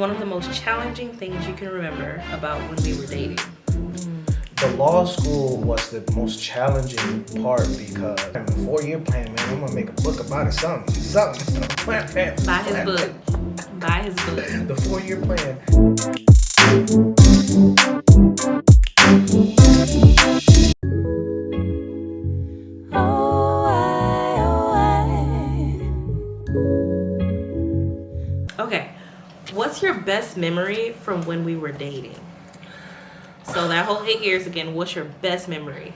one of the most challenging things you can remember about when we were dating? The law school was the most challenging part because I'm a 4-year plan, man. I'm gonna make a book about it, something. Plan. Buy his book. Buy his book. The 4-year plan. Okay, what's your best memory from when we were dating? So that whole 8 years again, what's your best memory?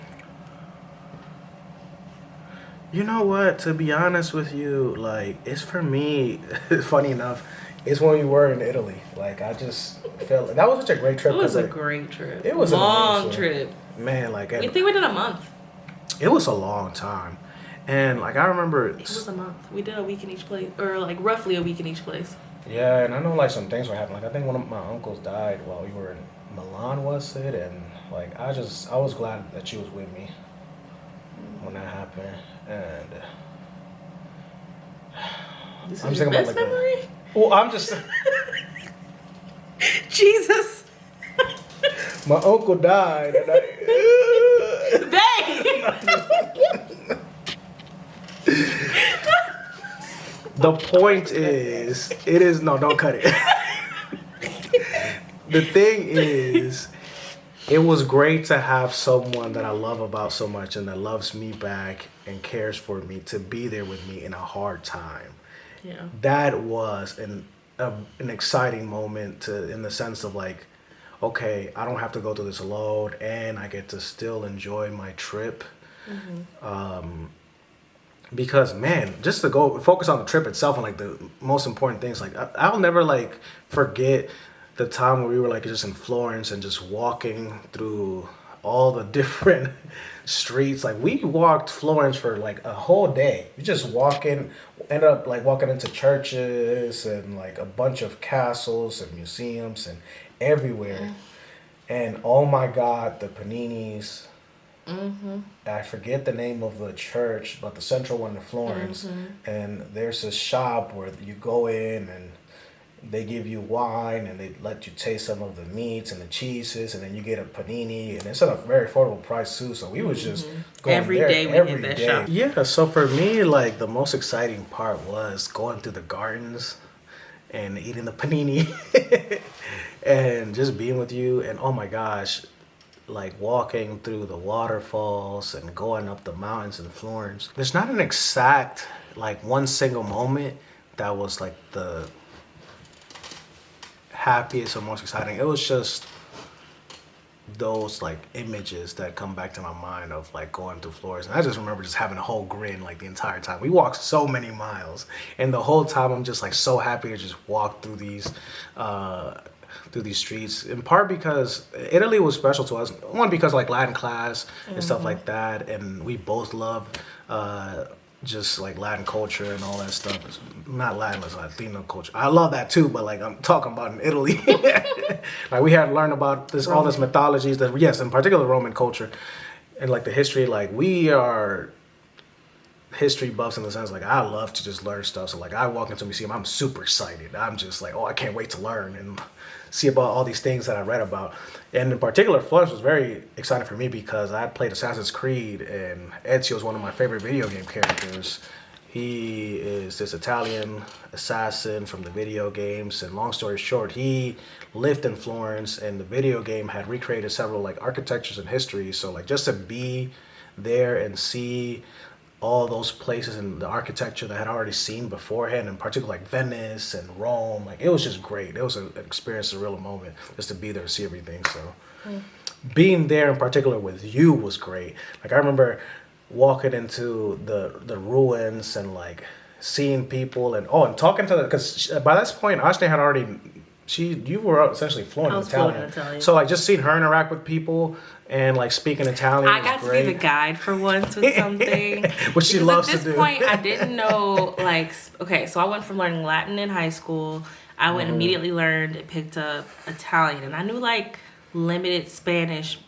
You know what? To be honest with you, like, it's for me, funny enough, it's when we were in Italy. Like, I just felt that was such a great trip. It was a like, great trip. It was long amazing. trip. Man, like, We think we did a month. it was a long time. And, like, I remember. It was a month. We did a week in each place, or like roughly a week in each place. Yeah, and I know, like, some things were happening. Like, I think one of my uncles died while we were in Milan, was it? And, like, I was glad that she was with me when that happened. And This I'm is your thinking best about, like, memory? well, I'm just Jesus. my uncle died, and the point is, no, don't cut it. The thing is, it was great to have someone that I love about so much and that loves me back and cares for me to be there with me in a hard time. Yeah. That was an exciting moment in the sense of, like, okay, I don't have to go through this alone and I get to still enjoy my trip. Because, man, just to go focus on the trip itself and, like, the most important things, like, I'll never, like, forget the time where we were, like, just in Florence and just walking through all the different streets. Like, we walked Florence for, like, a whole day. We just ended up, like, walking into churches and, like, a bunch of castles and museums and everywhere. And, oh my God, the paninis. I forget the name of the church, but the central one in Florence. And there's a shop where you go in and they give you wine and they let you taste some of the meats and the cheeses, and then you get a panini, and it's at a very affordable price too. So we was just going Every there day we every hit that day. shop. Yeah, so for me, like, the most exciting part was going through the gardens and eating the panini and just being with you. And oh my gosh, like, walking through the waterfalls and going up the mountains in Florence. There's not an exact, like, one single moment that was, like, the happiest or most exciting. It was just those, like, images that come back to my mind of, like, going through Florence. And I just remember just having a whole grin, like, the entire time. We walked so many miles, and the whole time I'm just, like, so happy to just walk through these streets, in part because Italy was special to us. One, because, like, Latin class and stuff like that, and we both love just, like, Latin culture and all that stuff. It's not Latin, it's Latino culture. I love that too, but, like, I'm talking about in Italy. Like, we had to learn about all this mythologies that, yes, in particular Roman culture and, like, the history. Like, we are history buffs in the sense, like, I love to just learn stuff. So, like, I walk into a museum, I'm super excited. I'm just like, oh, I can't wait to learn and see about all these things that I read about. And in particular, Florence was very exciting for me because I played Assassin's Creed, and Ezio is one of my favorite video game characters. He is this Italian assassin from the video games, and long story short, he lived in Florence, and the video game had recreated several, like, architectures and histories. So, like, just to be there and see all those places and the architecture that I had already seen beforehand, in particular, like, Venice and Rome, like, it was just great. It was an experience, a real moment, just to be there and see everything. So being there in particular with you was great. Like, I remember walking into the ruins and, like, seeing people and talking to because by this point Ashton had already you were essentially fluent in Italian. So, like, just seeing her interact with people and, like, speaking Italian. I got to be the guide for once with something. Which she loves to do. At this point, I didn't know, like, okay, so I went from learning Latin in high school. I went immediately learned and picked up Italian. And I knew, like, limited Spanish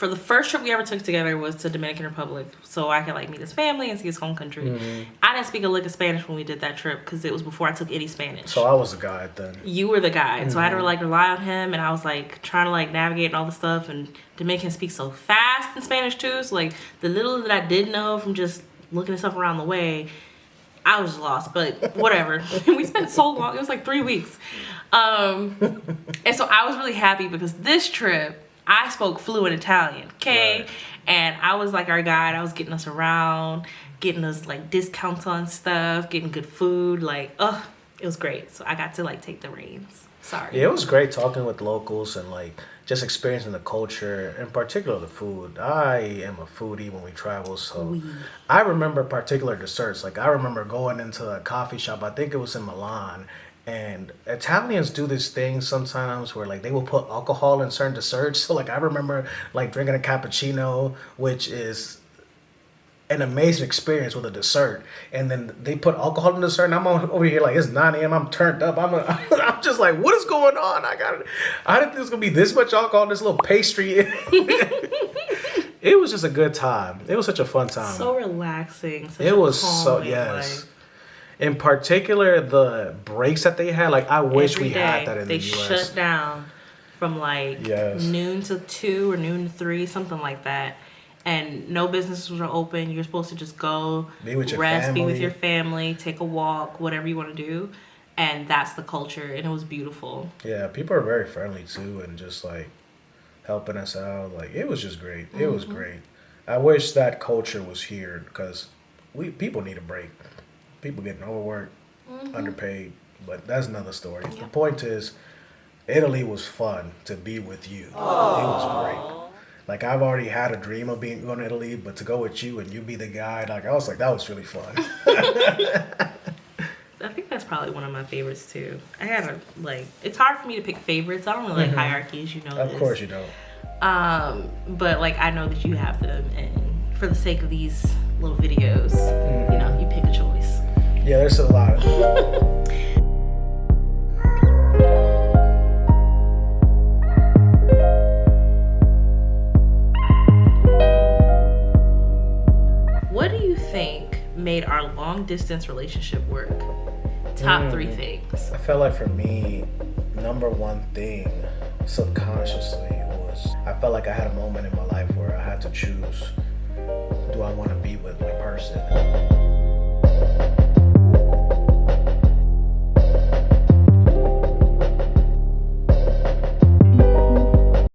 for the first trip we ever took together was to Dominican Republic, so I could like meet his family and see his home country. I didn't speak a lick of Spanish when we did that trip because it was before I took any Spanish. So I was the guy then. You were the guide, so I had to like rely on him, and I was like trying to like navigate and all the stuff. And Dominican speaks so fast in Spanish too, so like the little that I did know from just looking at stuff around the way, I was just lost. But whatever. We spent so long; it was like 3 weeks. And so I was really happy because this trip I spoke fluent Italian, okay? Right. And I was like our guide. I was getting us around, getting us like discounts on stuff, getting good food. Like, it was great. So I got to like take the reins. Sorry. Yeah, it was great talking with locals and like just experiencing the culture, in particular the food. I am a foodie when we travel, so I remember particular desserts. Like I remember going into a coffee shop, I think it was in Milan, and Italians do this thing sometimes where like they will put alcohol in certain desserts. So like I remember like drinking a cappuccino, which is an amazing experience with a dessert, and then they put alcohol in the dessert, and I'm over here like it's 9 a.m. I'm turned up. I'm just like, what is going on? I didn't think it was gonna be this much alcohol in this little pastry. It was just a good time. It was such a fun time. So relaxing. It was so yes. In particular, the breaks that they had, like I wish we had that in the U.S. They shut down from like noon to 2 or noon to 3, something like that. And no businesses were open. You're supposed to just go, be with your rest, family. be with your family, take a walk, whatever you want to do. And that's the culture, and it was beautiful. Yeah, people are very friendly too, and just like helping us out. Like it was just great. It was great. I wish that culture was here because people need a break. People getting overworked, underpaid, but that's another story. The point is, Italy was fun to be with you. It was great. Like I've already had a dream of going to Italy, but to go with you and you be the guide, like I was like, that was really fun. I think that's probably one of my favorites too. I had it's hard for me to pick favorites. I don't really like hierarchies, you know. Of course you don't. But like I know that you have them, and for the sake of these little videos, you know, you pick a choice. Yeah, there's a lot of What do you think made our long distance relationship work? Top 3 things. I felt like for me, number one thing subconsciously was I felt like I had a moment in my life where I had to choose, do I want to be with my person?